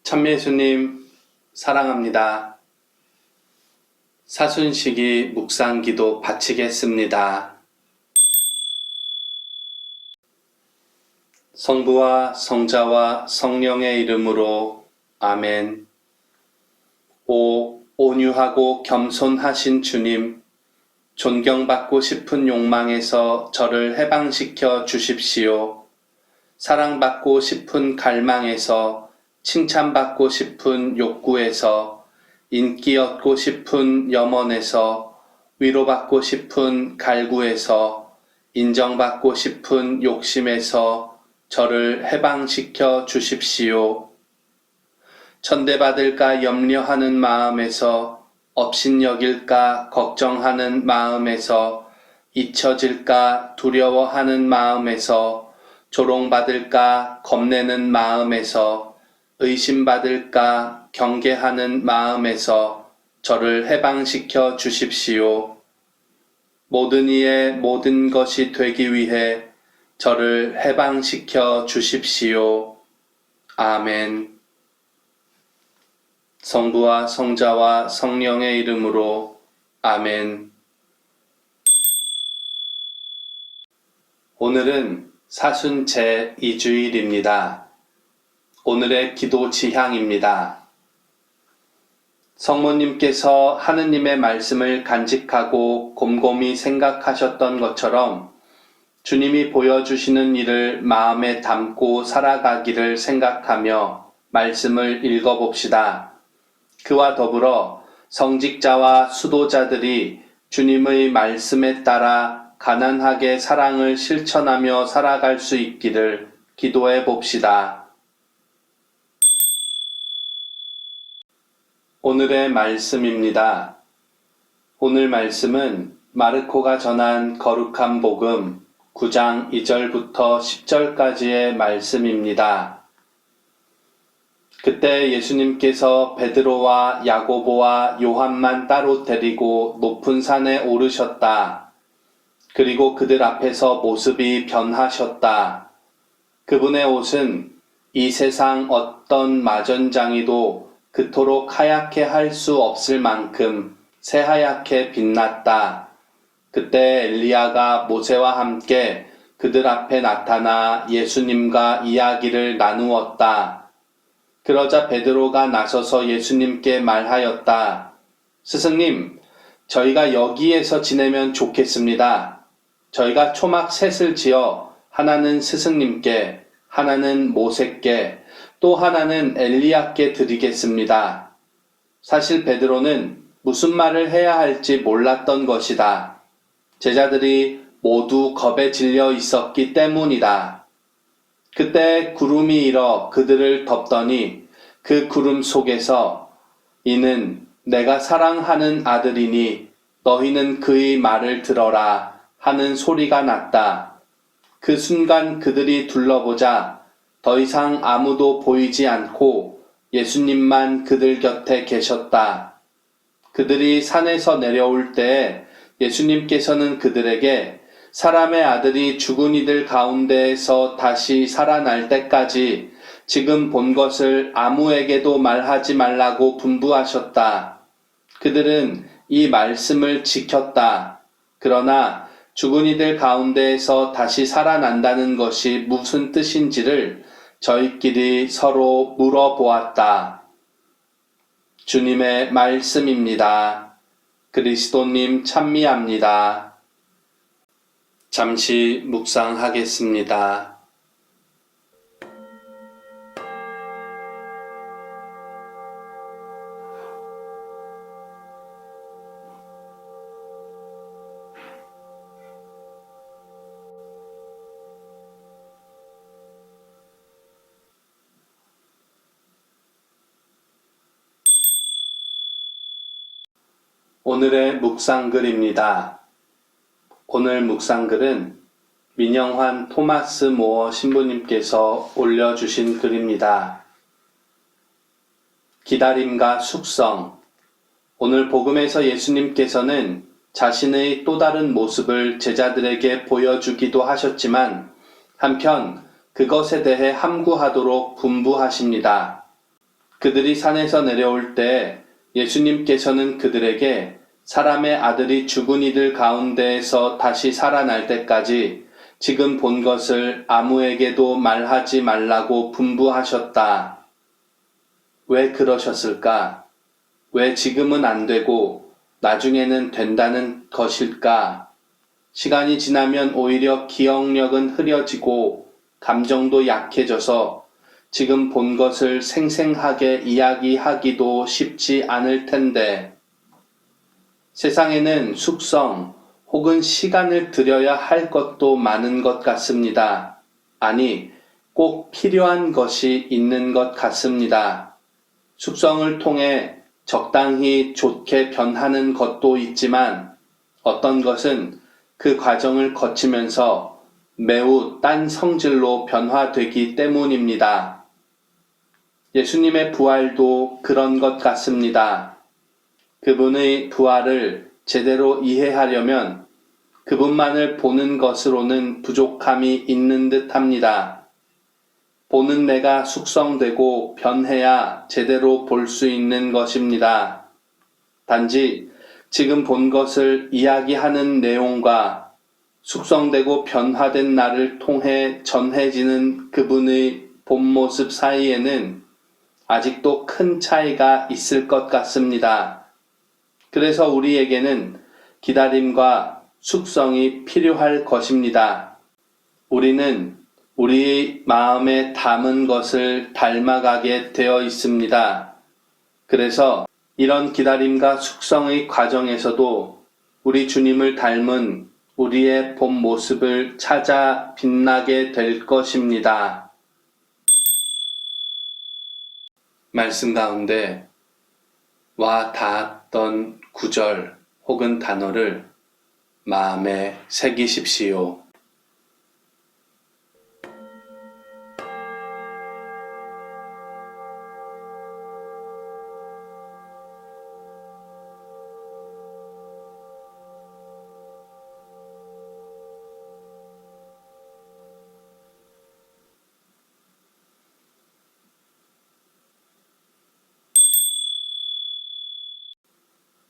참예수님 사랑합니다. 사순식이 묵상기도 바치겠습니다. 성부와 성자와 성령의 이름으로 아멘. 오 온유하고 겸손하신 주님, 존경받고 싶은 욕망에서 저를 해방시켜 주십시오. 사랑받고 싶은 갈망에서, 칭찬받고 싶은 욕구에서, 인기 얻고 싶은 염원에서, 위로받고 싶은 갈구에서, 인정받고 싶은 욕심에서 저를 해방시켜 주십시오. 천대받을까 염려하는 마음에서, 업신여길까 걱정하는 마음에서, 잊혀질까 두려워하는 마음에서, 조롱받을까 겁내는 마음에서, 의심받을까 경계하는 마음에서 저를 해방시켜 주십시오. 모든 이의 모든 것이 되기 위해 저를 해방시켜 주십시오. 아멘. 성부와 성자와 성령의 이름으로 아멘. 오늘은 사순 제2주일입니다. 오늘의 기도 지향입니다. 성모님께서 하느님의 말씀을 간직하고 곰곰이 생각하셨던 것처럼 주님이 보여주시는 일을 마음에 담고 살아가기를 생각하며 말씀을 읽어봅시다. 그와 더불어 성직자와 수도자들이 주님의 말씀에 따라 가난하게 사랑을 실천하며 살아갈 수 있기를 기도해 봅시다. 오늘의 말씀입니다. 오늘 말씀은 마르코가 전한 거룩한 복음 9장 2절부터 10절까지의 말씀입니다. 그때 예수님께서 베드로와 야고보와 요한만 따로 데리고 높은 산에 오르셨다. 그리고 그들 앞에서 모습이 변하셨다. 그분의 옷은 이 세상 어떤 마전장이도 그토록 하얗게 할 수 없을 만큼 새하얗게 빛났다. 그때 엘리야가 모세와 함께 그들 앞에 나타나 예수님과 이야기를 나누었다. 그러자 베드로가 나서서 예수님께 말하였다. 스승님, 저희가 여기에서 지내면 좋겠습니다. 저희가 초막 셋을 지어 하나는 스승님께, 하나는 모세께, 또 하나는 엘리야께 드리겠습니다. 사실 베드로는 무슨 말을 해야 할지 몰랐던 것이다. 제자들이 모두 겁에 질려 있었기 때문이다. 그때 구름이 일어 그들을 덮더니 그 구름 속에서 이는 내가 사랑하는 아들이니 너희는 그의 말을 들어라 하는 소리가 났다. 그 순간 그들이 둘러보자 더 이상 아무도 보이지 않고 예수님만 그들 곁에 계셨다. 그들이 산에서 내려올 때에 예수님께서는 그들에게 사람의 아들이 죽은 이들 가운데에서 다시 살아날 때까지 지금 본 것을 아무에게도 말하지 말라고 분부하셨다. 그들은 이 말씀을 지켰다. 그러나 죽은 이들 가운데에서 다시 살아난다는 것이 무슨 뜻인지를 저희끼리 서로 물어보았다. 주님의 말씀입니다. 그리스도님 찬미합니다. 잠시 묵상하겠습니다. 오늘의 묵상글입니다. 오늘 묵상글은 민영환 토마스 모어 신부님께서 올려주신 글입니다. 기다림과 숙성. 오늘 복음에서 예수님께서는 자신의 또 다른 모습을 제자들에게 보여주기도 하셨지만 한편 그것에 대해 함구하도록 분부하십니다. 그들이 산에서 내려올 때 예수님께서는 그들에게 사람의 아들이 죽은 이들 가운데에서 다시 살아날 때까지 지금 본 것을 아무에게도 말하지 말라고 분부하셨다. 왜 그러셨을까? 왜 지금은 안 되고 나중에는 된다는 것일까? 시간이 지나면 오히려 기억력은 흐려지고 감정도 약해져서 지금 본 것을 생생하게 이야기하기도 쉽지 않을 텐데, 세상에는 숙성 혹은 시간을 들여야 할 것도 많은 것 같습니다. 아니, 꼭 필요한 것이 있는 것 같습니다. 숙성을 통해 적당히 좋게 변하는 것도 있지만 어떤 것은 그 과정을 거치면서 매우 딴 성질로 변화되기 때문입니다. 예수님의 부활도 그런 것 같습니다. 그분의 부활을 제대로 이해하려면 그분만을 보는 것으로는 부족함이 있는 듯 합니다. 보는 내가 숙성되고 변해야 제대로 볼 수 있는 것입니다. 단지 지금 본 것을 이야기하는 내용과 숙성되고 변화된 나를 통해 전해지는 그분의 본 모습 사이에는 아직도 큰 차이가 있을 것 같습니다. 그래서 우리에게는 기다림과 숙성이 필요할 것입니다. 우리는 우리의 마음에 담은 것을 닮아가게 되어 있습니다. 그래서 이런 기다림과 숙성의 과정에서도 우리 주님을 닮은 우리의 본 모습을 찾아 빛나게 될 것입니다. 말씀 가운데 와 닿았던 구절 혹은 단어를 마음에 새기십시오.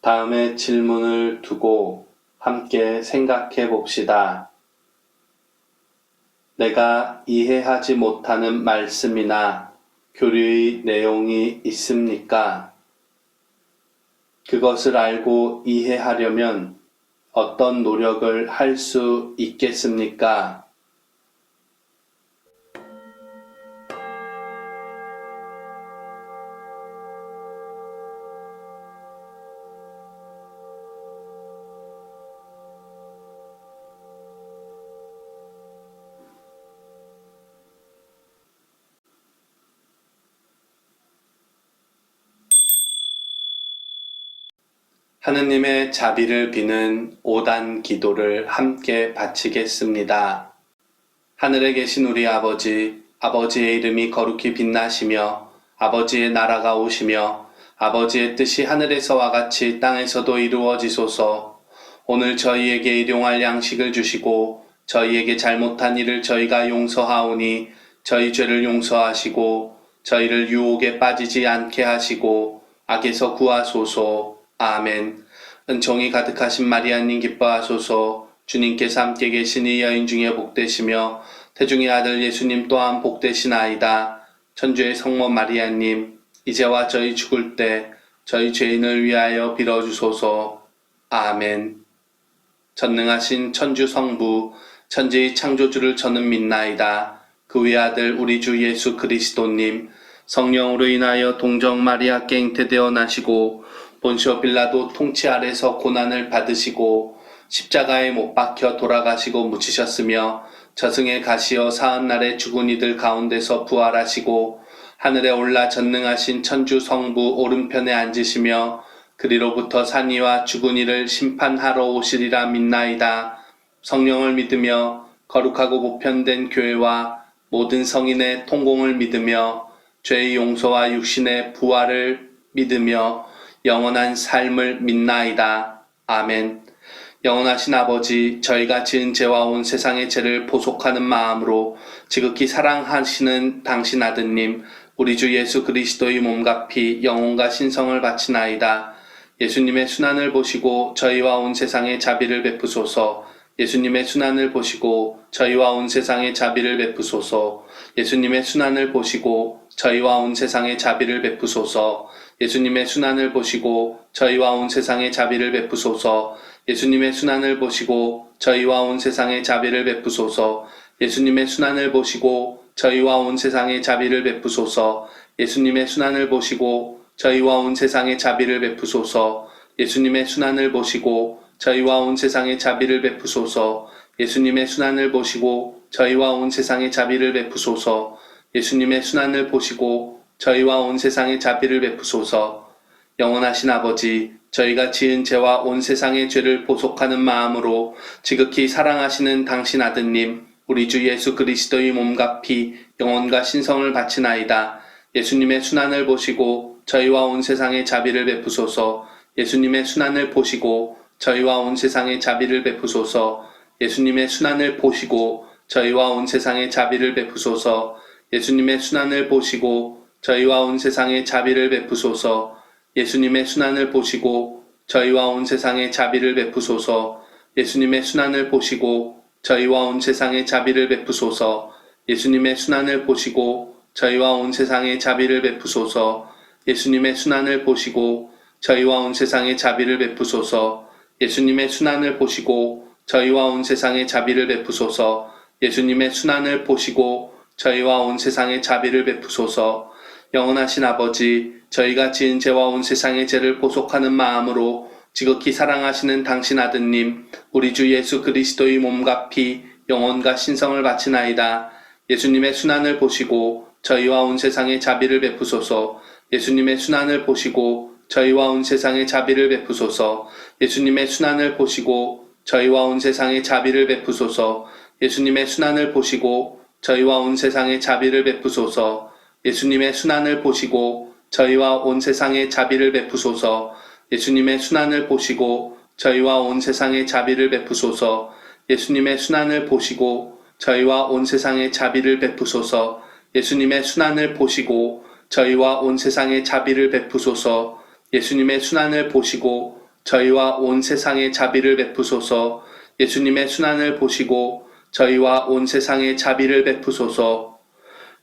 다음에 질문을 두고 함께 생각해 봅시다. 내가 이해하지 못하는 말씀이나 교리의 내용이 있습니까? 그것을 알고 이해하려면 어떤 노력을 할 수 있겠습니까? 하느님의 자비를 비는 5단 기도를 함께 바치겠습니다. 하늘에 계신 우리 아버지, 아버지의 이름이 거룩히 빛나시며 아버지의 나라가 오시며 아버지의 뜻이 하늘에서와 같이 땅에서도 이루어지소서. 오늘 저희에게 일용할 양식을 주시고 저희에게 잘못한 일을 저희가 용서하오니 저희 죄를 용서하시고 저희를 유혹에 빠지지 않게 하시고 악에서 구하소서. 아멘. 은총이 가득하신 마리아님 기뻐하소서. 주님께서 함께 계시니 여인 중에 복되시며 태중의 아들 예수님 또한 복되시나이다. 천주의 성모 마리아님, 이제와 저희 죽을 때 저희 죄인을 위하여 빌어주소서. 아멘. 전능하신 천주 성부, 천지의 창조주를 저는 믿나이다. 그 외아들 우리 주 예수 그리스도님, 성령으로 인하여 동정 마리아께 잉태되어 나시고 본시오 빌라도 통치 아래서 고난을 받으시고 십자가에 못 박혀 돌아가시고 묻히셨으며 저승에 가시어 사흔날에 죽은 이들 가운데서 부활하시고 하늘에 올라 전능하신 천주 성부 오른편에 앉으시며 그리로부터 산 이와 죽은 이를 심판하러 오시리라 믿나이다. 성령을 믿으며 거룩하고 보편된 교회와 모든 성인의 통공을 믿으며 죄의 용서와 육신의 부활을 믿으며 영원한 삶을 믿나이다. 아멘. 영원하신 아버지, 저희가 지은 죄와 온 세상의 죄를 보속하는 마음으로 지극히 사랑하시는 당신 아드님, 우리 주 예수 그리스도의 몸과 피 영혼과 신성을 바치나이다. 예수님의 순환을 보시고 저희와 온 세상에 자비를 베푸소서. 예수님의 순환을 보시고 저희와 온 세상에 자비를 베푸소서. 예수님의 순환을 보시고 저희와 온 세상에 자비를 베푸소서. 예수님의 순환을 보시고 저희와 온 세상에 자비를 베푸소서. 예수님의 순환을 보시고 저희와 온 세상에 자비를 베푸소서. 예수님의 순환을 보시고 저희와 온 세상에 자비를 베푸소서. 예수님의 순환을 보시고 저희와 온 세상에 자비를 베푸소서. 예수님의 순환을 보시고 저희와 온 세상에 자비를 베푸소서. 예수님의 순환을 보시고 저희와 온 세상에 자비를 베푸소서. 예수님의 순환을 보시고 저희와 온 세상에 자비를 베푸소서. 영원하신 아버지, 저희가 지은 죄와 온 세상의 죄를 보속하는 마음으로 지극히 사랑하시는 당신 아드님, 우리 주 예수 그리스도의 몸과 피, 영혼과 신성을 바치나이다. 예수님의 순환을 보시고 저희와 온 세상에 자비를 베푸소서. 예수님의 순환을 보시고 저희와 온 세상에 자비를 베푸소서. 예수님의 순환을 보시고 저희와 온 세상에 자비를 베푸소서. 예수님의 순환을 보시고 저희와 온 세상에 자비를 베푸소서. 예수님의 순환을 보시고 저희와 온 세상에 자비를 베푸소서. 예수님의 순환을 보시고 저희와 온 세상에 자비를 베푸소서. 예수님의 순환을 보시고 저희와 온 세상에 자비를 베푸소서. 예수님의 순환을 보시고 저희와 온 세상에 자비를 베푸소서. 예수님의 순환을 보시고 저희와 온 세상에 자비를 베푸소서. 예수님의 순환을 보시고 저희와 온 세상에 자비를 베푸소서. 영원하신 아버지, 저희가 지은 죄와 온 세상의 죄를 보속하는 마음으로 지극히 사랑하시는 당신 아드님, 우리 주 예수 그리스도의 몸과 피, 영혼과 신성을 바치나이다. 예수님의 순환을 보시고 저희와 온 세상에 자비를 베푸소서. 예수님의 순환을 보시고 저희와 온 세상에 자비를 베푸소서. 예수님의 순환을 보시고 저희와 온 세상에 자비를 베푸소서. 예수님의 순환을 보시고 저희와 온 세상에 자비를 베푸소서. 예수님의 순환을 보시고 저희와 온 세상에 자비를 베푸소서. 예수님의 순환을 보시고 저희와 온 세상에 자비를 베푸소서. 예수님의 순환을 보시고 저희와 온 세상에 자비를 베푸소서. 예수님의 순환을 보시고 저희와 온 세상에 자비를 베푸소서. 예수님의 순환을 보시고 저희와 온 세상에 자비를 베푸소서. 예수님의 순환을 보시고 저희와 온 세상에 자비를 베푸소서.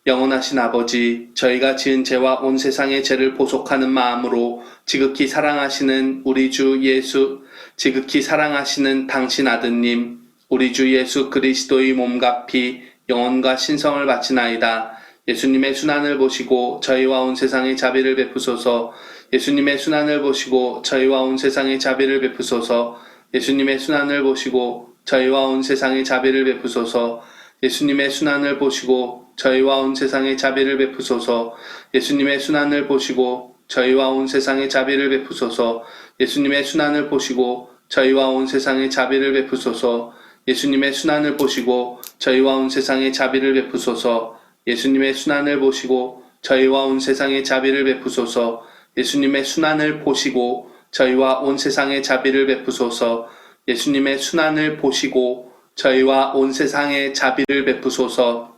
영원하신 아버지, 저희가 지은 죄와 온 세상의 죄를 보속하는 마음으로 지극히 사랑하시는 우리 주 예수, 지극히 사랑하시는 당신 아드님, 우리 주 예수 그리스도의 몸과 피, 영혼과 신성을 바치나이다. 예수님의 순환을 보시고 저희와 온 세상에 자비를 베푸소서. 예수님의 순환을 보시고 저희와 온 세상에 자비를 베푸소서. 예수님의 순환을 보시고 저희와 온 세상에 자비를 베푸소서. 예수님의 순환을 보시고 저희와 온 세상에 자비를 베푸소서. 예수님의 순환을 보시고 저희와 온 세상에 자비를 베푸소서. 예수님의 순환을 보시고 저희와 온 세상에 자비를 베푸소서. 예수님의 순환을 보시고 저희와 온 세상에 자비를 베푸소서. 예수님의 순환을 보시고 저희와 온 세상에 자비를 베푸소서. 예수님의 순환을 보시고 저희와 온 세상에 자비를 베푸소서. 예수님의 순환을 보시고 저희와 온 세상에 자비를 베푸소서.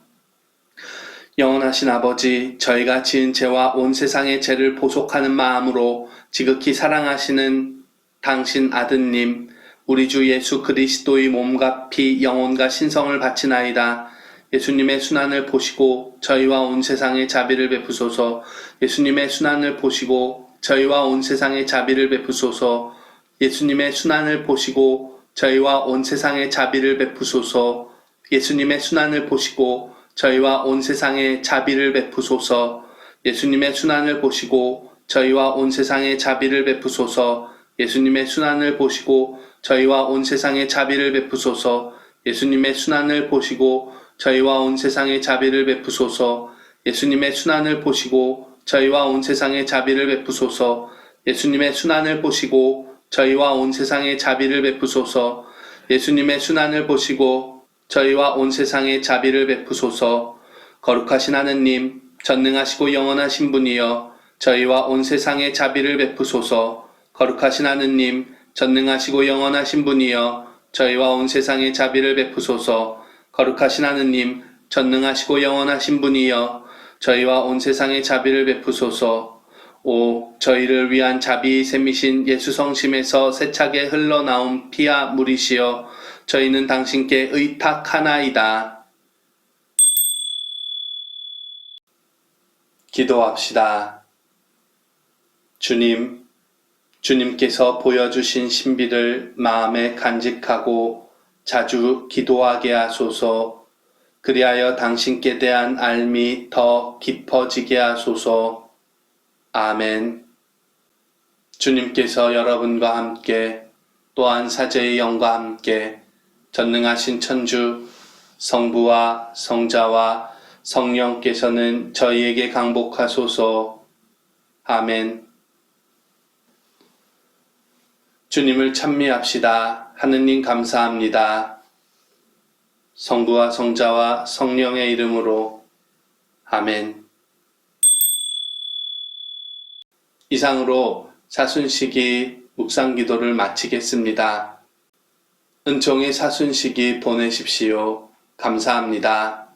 영원하신 아버지, 저희가 지은 죄와 온 세상의 죄를 보속하는 마음으로 지극히 사랑하시는 당신 아드님, 우리 주 예수 그리스도의 몸과 피, 영혼과 신성을 바치나이다. 예수님의 순환을 보시고 저희와 온 세상에 자비를 베푸소서. 예수님의 순환을 보시고 저희와 온 세상에 자비를 베푸소서. 예수님의 순환을 보시고 저희와 온 세상에 자비를 베푸소서. 예수님의 순환을 보시고 저희와 온 세상에 자비를 베푸소서. 예수님의 순환을 보시고 저희와 온 세상에 자비를 베푸소서. 예수님의 순환을 보시고 저희와 온 세상에 자비를 베푸소서. 예수님의 순환을 보시고 저희와 온 세상에 자비를 베푸소서. 예수님의 순환을 보시고 저희와 온 세상에 자비를 베푸소서. 예수님의 순환을 보시고 저희와 온 세상에 자비를 베푸소서. 예수님의 순환을 보시고 저희와 온 세상에 자비를 베푸소서. 거룩하신 하느님, 전능하시고 영원하신 분이여 저희와 온 세상에 자비를 베푸소서. 거룩하신 하느님, 전능하시고 영원하신 분이여 저희와 온 세상에 자비를 베푸소서. 거룩하신 하느님, 전능하시고 영원하신 분이여 저희와 온 세상에 자비를 베푸소서. 오 저희를 위한 자비의 샘이신 예수 성심에서 세차게 흘러나온 피와 물이시여 저희는 당신께 의탁하나이다. 기도합시다. 주님께서 보여주신 신비를 마음에 간직하고 자주 기도하게 하소서. 그리하여 당신께 대한 알미 더 깊어지게 하소서. 아멘. 주님께서 여러분과 함께 또한 사제의 영과 함께 전능하신 천주 성부와 성자와 성령께서는 저희에게 강복하소서. 아멘. 주님을 찬미합시다. 하느님 감사합니다. 성부와 성자와 성령의 이름으로 아멘. 이상으로 사순시기 묵상기도를 마치겠습니다. 은총의 사순시기 보내십시오. 감사합니다.